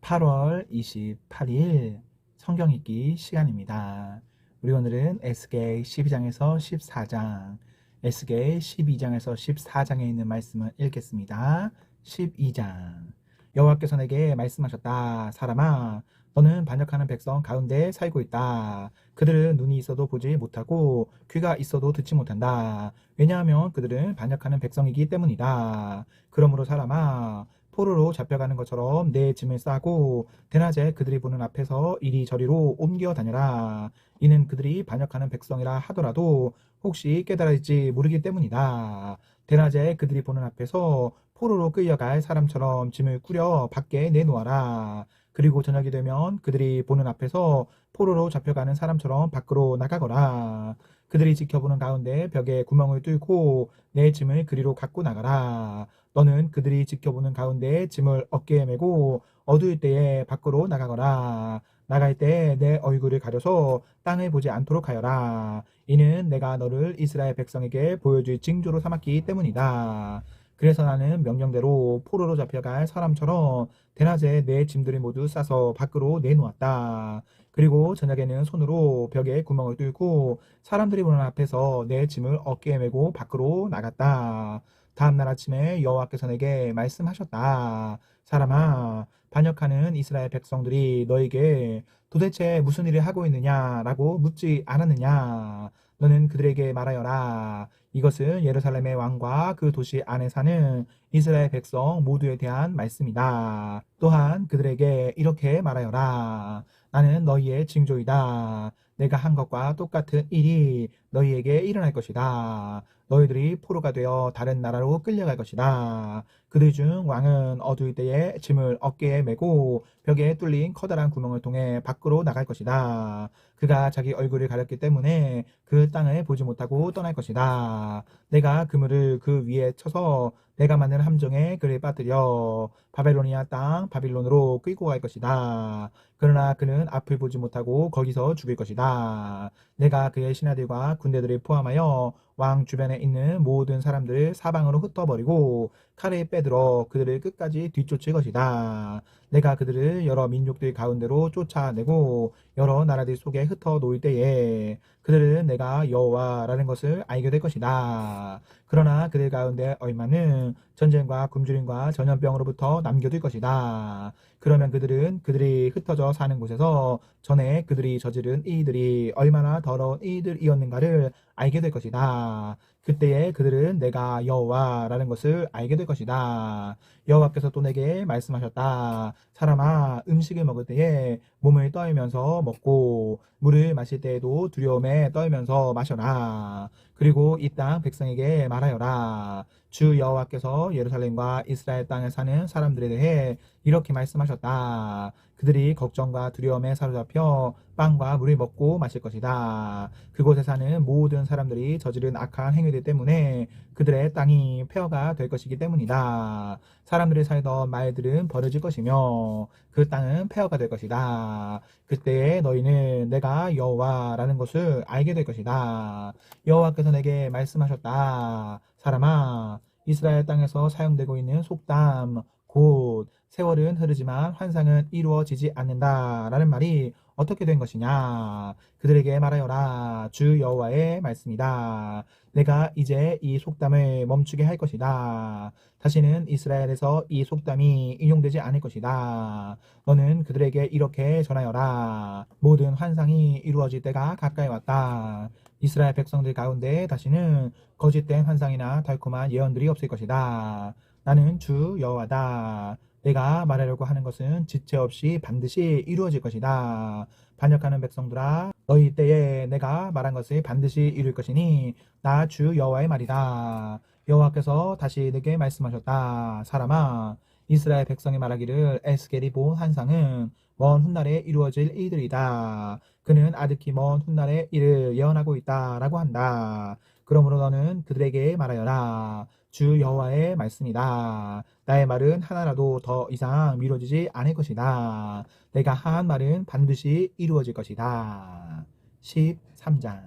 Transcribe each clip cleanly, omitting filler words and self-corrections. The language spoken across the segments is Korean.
8월 28일 성경 읽기 시간입니다. 우리 오늘은 에스겔 12장에서 14장, 에스겔 12장에서 14장에 있는 말씀을 읽겠습니다. 12장. 여호와께서 내게 말씀하셨다. 사람아, 너는 반역하는 백성 가운데 살고 있다. 그들은 눈이 있어도 보지 못하고 귀가 있어도 듣지 못한다. 왜냐하면 그들은 반역하는 백성이기 때문이다. 그러므로 사람아, 포로로 잡혀가는 것처럼 내 짐을 싸고 대낮에 그들이 보는 앞에서 이리저리로 옮겨 다녀라. 이는 그들이 반역하는 백성이라 하더라도 혹시 깨달을지 모르기 때문이다. 대낮에 그들이 보는 앞에서 포로로 끌려갈 사람처럼 짐을 꾸려 밖에 내놓아라. 그리고 저녁이 되면 그들이 보는 앞에서 포로로 잡혀가는 사람처럼 밖으로 나가거라. 그들이 지켜보는 가운데 벽에 구멍을 뚫고 내 짐을 그리로 갖고 나가라. 너는 그들이 지켜보는 가운데 짐을 어깨에 메고 어두울 때에 밖으로 나가거라. 나갈 때 내 얼굴을 가려서 땅을 보지 않도록 하여라. 이는 내가 너를 이스라엘 백성에게 보여줄 징조로 삼았기 때문이다. 그래서 나는 명령대로 포로로 잡혀갈 사람처럼 대낮에 내 짐들을 모두 싸서 밖으로 내놓았다. 그리고 저녁에는 손으로 벽에 구멍을 뚫고 사람들이 보는 앞에서 내 짐을 어깨에 메고 밖으로 나갔다. 다음날 아침에 여호와께서 내게 말씀하셨다. 사람아, 반역하는 이스라엘 백성들이 너에게 도대체 무슨 일을 하고 있느냐라고 묻지 않았느냐? 너는 그들에게 말하여라. 이것은 예루살렘의 왕과 그 도시 안에 사는 이스라엘 백성 모두에 대한 말씀이다. 또한 그들에게 이렇게 말하여라. 나는 너희의 징조이다. 내가 한 것과 똑같은 일이 너희에게 일어날 것이다. 너희들이 포로가 되어 다른 나라로 끌려갈 것이다. 그들 중 왕은 어두울 때에 짐을 어깨에 메고 벽에 뚫린 커다란 구멍을 통해 밖으로 나갈 것이다. 그가 자기 얼굴을 가렸기 때문에 그 땅을 보지 못하고 떠날 것이다. 내가 그물을 그 위에 쳐서 내가 만든 함정에 그를 빠뜨려 바벨로니아 땅 바빌론으로 끌고 갈 것이다. 그러나 그는 앞을 보지 못하고 거기서 죽을 것이다. 내가 그의 신하들과 군대들을 포함하여 왕 주변에 있는 모든 사람들을 사방으로 흩어버리고 칼을 빼들어 그들을 끝까지 뒤쫓을 것이다. 내가 그들을 여러 민족들 가운데로 쫓아내고 여러 나라들 속에 흩어 놓을 때에 그들은 내가 여호와라는 것을 알게 될 것이다. 그러나 그들 가운데 얼마는 전쟁과 굶주림과 전염병으로부터 남겨둘 것이다. 그러면 그들은 그들이 흩어져 사는 곳에서 전에 그들이 저지른 이들이 얼마나 더러운 이들이었는가를 알게 될 것이다. 그때에 그들은 내가 여호와라는 것을 알게 될 것이다. 여호와께서 또 내게 말씀하셨다. 사람아, 음식을 먹을 때에 몸을 떨면서 먹고 물을 마실 때에도 두려움에 떨면서 마셔라. 그리고 이 땅 백성에게 말하여라. 주 여호와께서 예루살렘과 이스라엘 땅에 사는 사람들에 대해 이렇게 말씀하셨다. 그들이 걱정과 두려움에 사로잡혀 빵과 물을 먹고 마실 것이다. 그곳에 사는 모든 사람들이 저지른 악한 행위들 때문에 그들의 땅이 폐허가 될 것이기 때문이다. 사람들이 살던 말들은 버려질 것이며 그 땅은 폐허가 될 것이다. 그때에 너희는 내가 여호와라는 것을 알게 될 것이다. 여호와께서 내게 말씀하셨다. 사람아, 이스라엘 땅에서 사용되고 있는 속담, 곧 세월은 흐르지만 환상은 이루어지지 않는다라는 말이 어떻게 된 것이냐? 그들에게 말하여라. 주 여호와의 말씀이다. 내가 이제 이 속담을 멈추게 할 것이다. 다시는 이스라엘에서 이 속담이 인용되지 않을 것이다. 너는 그들에게 이렇게 전하여라. 모든 환상이 이루어질 때가 가까이 왔다. 이스라엘 백성들 가운데 다시는 거짓된 환상이나 달콤한 예언들이 없을 것이다. 나는 주 여호와다. 내가 말하려고 하는 것은 지체 없이 반드시 이루어질 것이다. 반역하는 백성들아, 너희 때에 내가 말한 것을 반드시 이룰 것이니 나 주 여호와의 말이다. 여호와께서 다시 내게 말씀하셨다. 사람아, 이스라엘 백성이 말하기를 에스겔이 본 환상은 먼 훗날에 이루어질 일들이다. 그는 아득히 먼 훗날의 일을 예언하고 있다라고 한다. 그러므로 너는 그들에게 말하여라. 주 여호와의 말씀이다. 나의 말은 하나라도 더 이상 미뤄지지 않을 것이다. 내가 한 말은 반드시 이루어질 것이다. 13장.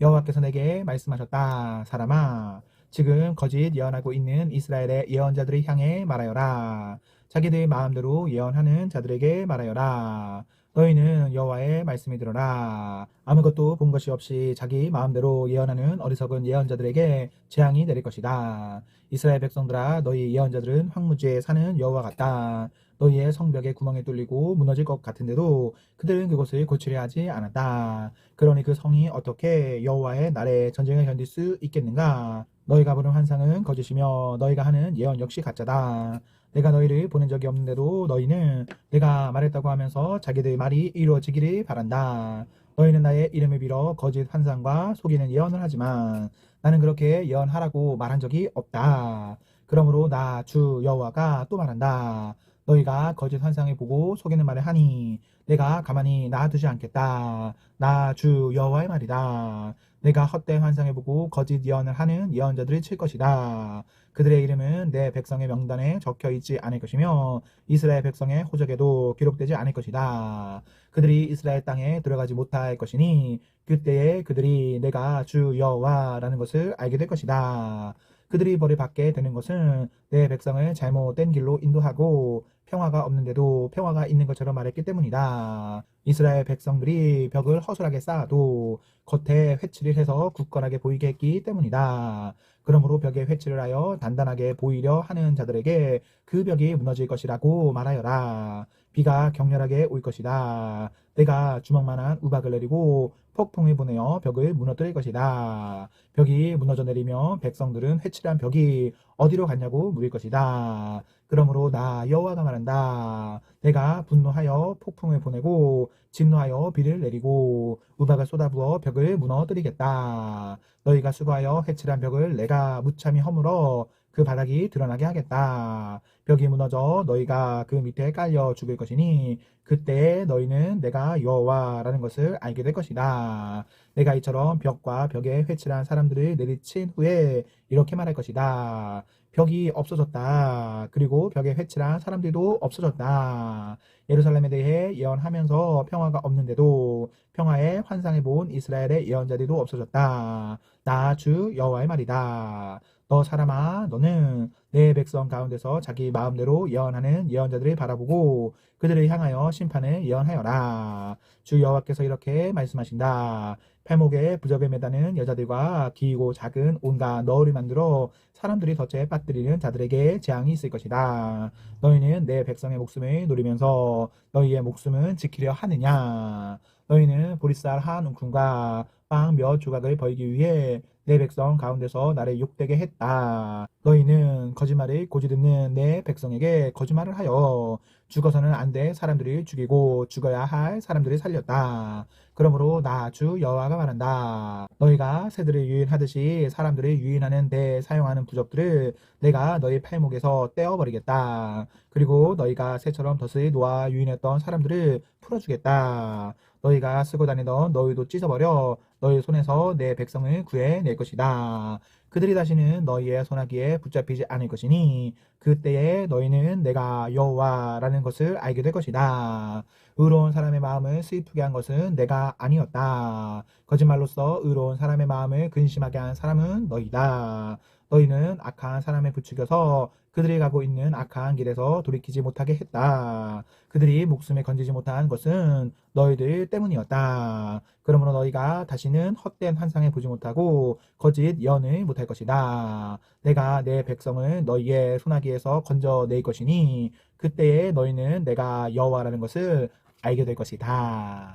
여호와께서 내게 말씀하셨다. 사람아, 지금 거짓 예언하고 있는 이스라엘의 예언자들을 향해 말하여라. 자기들 마음대로 예언하는 자들에게 말하여라. 너희는 여호와의 말씀이 들어라. 아무것도 본 것이 없이 자기 마음대로 예언하는 어리석은 예언자들에게 재앙이 내릴 것이다. 이스라엘 백성들아, 너희 예언자들은 황무지에 사는 여호와 같다. 너희의 성벽에 구멍이 뚫리고 무너질 것 같은데도 그들은 그것을 고치려 하지 않았다. 그러니 그 성이 어떻게 여호와의 날에 전쟁을 견딜 수 있겠는가? 너희가 보는 환상은 거짓이며 너희가 하는 예언 역시 가짜다. 내가 너희를 보낸 적이 없는데도 너희는 내가 말했다고 하면서 자기들 말이 이루어지기를 바란다. 너희는 나의 이름을 빌어 거짓 환상과 속이는 예언을 하지만 나는 그렇게 예언하라고 말한 적이 없다. 그러므로 나 주 여호와가 또 말한다. 너희가 거짓 환상을 보고 속이는 말을 하니 내가 가만히 놔두지 않겠다. 나 주 여호와의 말이다. 내가 헛된 환상을 보고 거짓 예언을 하는 예언자들을 칠 것이다. 그들의 이름은 내 백성의 명단에 적혀 있지 않을 것이며 이스라엘 백성의 호적에도 기록되지 않을 것이다. 그들이 이스라엘 땅에 들어가지 못할 것이니 그때에 그들이 내가 주 여호와라는 것을 알게 될 것이다. 그들이 벌을 받게 되는 것은 내 백성을 잘못된 길로 인도하고 평화가 없는데도 평화가 있는 것처럼 말했기 때문이다. 이스라엘 백성들이 벽을 허술하게 쌓아도 겉에 회칠을 해서 굳건하게 보이게 했기 때문이다. 그러므로 벽에 회칠을 하여 단단하게 보이려 하는 자들에게 그 벽이 무너질 것이라고 말하여라. 비가 격렬하게 올 것이다. 내가 주먹만한 우박을 내리고 폭풍을 보내어 벽을 무너뜨릴 것이다. 벽이 무너져 내리며 백성들은 회칠한 벽이 어디로 갔냐고 물을 것이다. 그러므로 나 여호와가 말한다. 내가 분노하여 폭풍을 보내고 진노하여 비를 내리고 우박을 쏟아부어 벽을 무너뜨리겠다. 너희가 수고하여 회칠한 벽을 내가 무참히 허물어 그 바닥이 드러나게 하겠다. 벽이 무너져 너희가 그 밑에 깔려 죽을 것이니 그때 너희는 내가 여호와라는 것을 알게 될 것이다. 내가 이처럼 벽과 벽에 회칠한 사람들을 내리친 후에 이렇게 말할 것이다. 벽이 없어졌다. 그리고 벽에 회칠한 사람들도 없어졌다. 예루살렘에 대해 예언하면서 평화가 없는데도 평화의 환상을 본 이스라엘의 예언자들도 없어졌다. 나 주 여호와의 말이다. 너 사람아, 너는 내 백성 가운데서 자기 마음대로 예언하는 예언자들을 바라보고 그들을 향하여 심판을 예언하여라. 주 여호와께서 이렇게 말씀하신다. 팔목에 부적에 매다는 여자들과 기이고 작은 온갖 너울을 만들어 사람들이 덫에 빠뜨리는 자들에게 재앙이 있을 것이다. 너희는 내 백성의 목숨을 노리면서 너희의 목숨은 지키려 하느냐? 너희는 보리쌀 한 움큼과 빵 몇 조각을 벌기 위해 내 백성 가운데서 나를 욕되게 했다. 너희는 거짓말을 고지 듣는 내 백성에게 거짓말을 하여 죽어서는 안 될 사람들을 죽이고 죽어야 할 사람들을 살렸다. 그러므로 나 주 여호와가 말한다. 너희가 새들을 유인하듯이 사람들을 유인하는 데 사용하는 부적들을 내가 너희 팔목에서 떼어버리겠다. 그리고 너희가 새처럼 덫을 놓아 유인했던 사람들을 풀어주겠다. 너희가 쓰고 다니던 너희도 찢어버려 너희 손에서 내 백성을 구해낼 것이다. 그들이 다시는 너희의 손아귀에 붙잡히지 않을 것이니 그때에 너희는 내가 여호와라는 것을 알게 될 것이다. 의로운 사람의 마음을 슬프게 한 것은 내가 아니었다. 거짓말로써 의로운 사람의 마음을 근심하게 한 사람은 너희다. 너희는 악한 사람에 부추겨서 그들이 가고 있는 악한 길에서 돌이키지 못하게 했다. 그들이 목숨을 건지지 못한 것은 너희들 때문이었다. 그러므로 너희가 다시는 헛된 환상을 보지 못하고 거짓 예언을 못할 것이다. 내가 내 백성을 너희의 손아귀에서 건져낼 것이니 그때에 너희는 내가 여호와라는 것을 알게 될 것이다.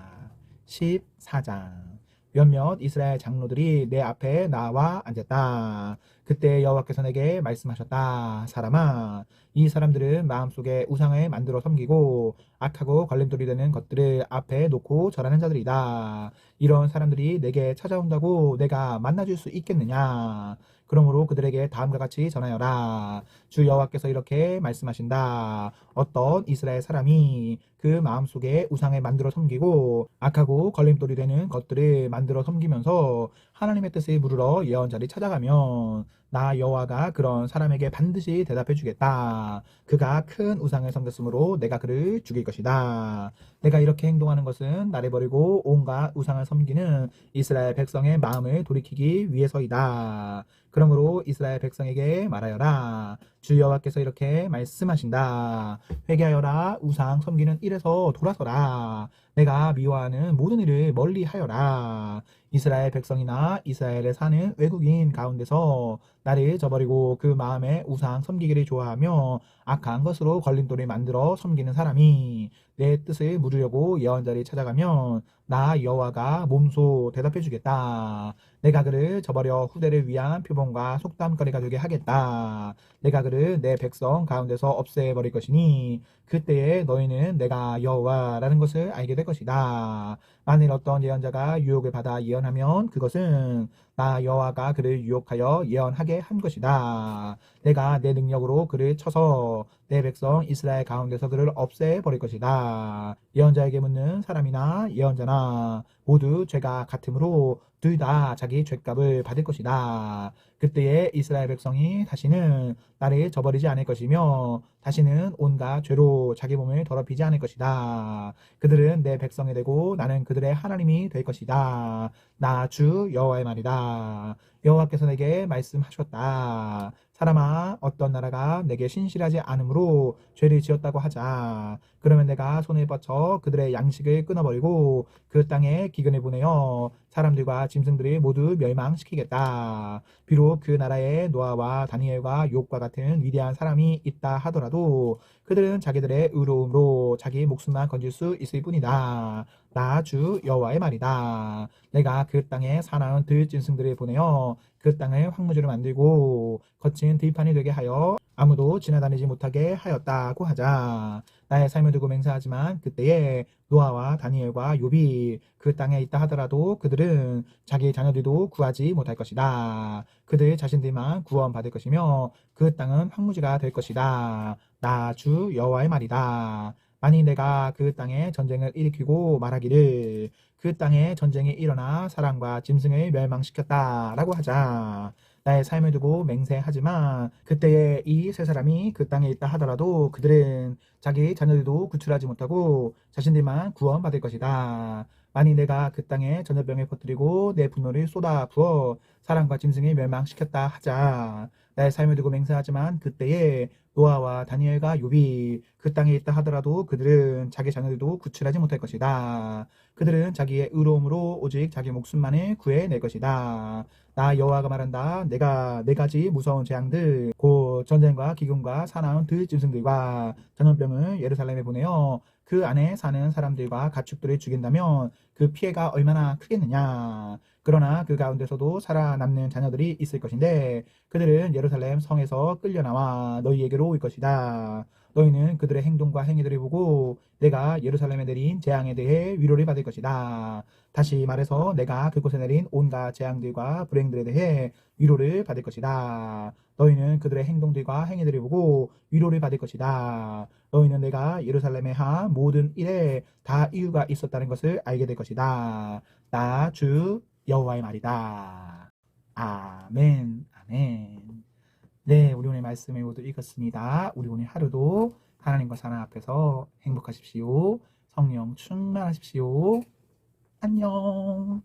14장. 몇몇 이스라엘 장로들이 내 앞에 나와 앉았다. 그때 여호와께서 내게 말씀하셨다. 사람아, 이 사람들은 마음속에 우상을 만들어 섬기고 악하고 걸림돌이 되는 것들을 앞에 놓고 절하는 자들이다. 이런 사람들이 내게 찾아온다고 내가 만나줄 수 있겠느냐? 그러므로 그들에게 다음과 같이 전하여라. 주 여호와께서 이렇게 말씀하신다. 어떤 이스라엘 사람이 그 마음속에 우상을 만들어 섬기고 악하고 걸림돌이 되는 것들을 만들어 섬기면서 하나님의 뜻을 물으러 예언자를 찾아가면 나 여호와가 그런 사람에게 반드시 대답해 주겠다. 그가 큰 우상을 섬겼으므로 내가 그를 죽일 것이다. 내가 이렇게 행동하는 것은 나를 버리고 온갖 우상을 섬기는 이스라엘 백성의 마음을 돌이키기 위해서이다. 그러므로 이스라엘 백성에게 말하여라. 주 여호와께서 이렇게 말씀하신다. 회개하여라. 우상 섬기는 일에서 돌아서라. 내가 미워하는 모든 일을 멀리하여라. 이스라엘 백성이나 이스라엘에 사는 외국인 가운데서 나를 저버리고 그 마음에 우상 섬기기를 좋아하며 악한 것으로 걸림돌을 만들어 섬기는 사람이 내 뜻을 물으려고 예언자를 찾아가면 나 여호와가 몸소 대답해 주겠다. 내가 그를 저버려 후대를 위한 표본과 속담거리가 되게 하겠다. 내가 그를 내 백성 가운데서 없애버릴 것이니 그때에 너희는 내가 여호와라는 것을 알게 될 것이다. 만일 어떤 예언자가 유혹을 받아 예언하면 그것은 나 여호와가 그를 유혹하여 예언하게 한 것이다. 내가 내 능력으로 그를 쳐서 내 백성 이스라엘 가운데서 그를 없애버릴 것이다. 예언자에게 묻는 사람이나 예언자나 모두 죄가 같으므로 둘 다 자기 죄값을 받을 것이다. 그때에 이스라엘 백성이 다시는 나를 저버리지 않을 것이며 다시는 온갖 죄로 자기 몸을 더럽히지 않을 것이다. 그들은 내 백성이 되고 나는 그들의 하나님이 될 것이다. 나 주 여호와의 말이다. 여호와께서 내게 말씀하셨다. 사람아, 어떤 나라가 내게 신실하지 않으므로 죄를 지었다고 하자. 그러면 내가 손을 뻗쳐 그들의 양식을 끊어버리고 그 땅에 기근을 보내어 사람들과 짐승들을 모두 멸망시키겠다. 비록 그 나라에 노아와 다니엘과 욥과 같은 위대한 사람이 있다 하더라도 그들은 자기들의 의로움으로 자기 목숨만 건질 수 있을 뿐이다. 나 주 여호와의 말이다. 내가 그 땅에 사나운 들짐승들을 보내어 그 땅을 황무지로 만들고 거친 들판이 되게 하여 아무도 지나다니지 못하게 하였다고 하자. 나의 삶을 두고 맹세하지만 그때에 노아와 다니엘과 욥이 그 땅에 있다 하더라도 그들은 자기 자녀들도 구하지 못할 것이다. 그들 자신들만 구원받을 것이며 그 땅은 황무지가 될 것이다. 나 주 여호와의 말이다. 만일 내가 그 땅에 전쟁을 일으키고 말하기를 그 땅에 전쟁이 일어나 사람과 짐승을 멸망시켰다라고 하자. 나의 삶을 두고 맹세하지만 그때에 이 세 사람이 그 땅에 있다 하더라도 그들은 자기 자녀들도 구출하지 못하고 자신들만 구원받을 것이다. 만일 내가 그 땅에 전염병을 퍼뜨리고 내 분노를 쏟아 부어 사람과 짐승을 멸망시켰다 하자. 나의 삶을 두고 맹세하지만 그때에 노아와 다니엘과 욥이 그 땅에 있다 하더라도 그들은 자기 자녀들도 구출하지 못할 것이다. 그들은 자기의 의로움으로 오직 자기 목숨만을 구해낼 것이다. 나 여호와가 말한다. 내가 네 가지 무서운 재앙들 곧 전쟁과 기근과 사나운 들짐승들과 전염병을 예루살렘에 보내어 그 안에 사는 사람들과 가축들을 죽인다면 그 피해가 얼마나 크겠느냐. 그러나 그 가운데서도 살아남는 자녀들이 있을 것인데 그들은 예루살렘 성에서 끌려나와 너희에게로 올 것이다. 너희는 그들의 행동과 행위들을 보고 내가 예루살렘에 내린 재앙에 대해 위로를 받을 것이다. 다시 말해서 내가 그곳에 내린 온갖 재앙들과 불행들에 대해 위로를 받을 것이다. 너희는 그들의 행동들과 행위들을 보고 위로를 받을 것이다. 너희는 내가 예루살렘에 한 모든 일에 다 이유가 있었다는 것을 알게 될 것이다. 나 주 여호와의 말이다. 아멘, 아멘. 네, 우리 오늘 말씀을 모두 읽었습니다. 우리 오늘 하루도 하나님과 사랑 앞에서 행복하십시오. 성령 충만하십시오. 안녕.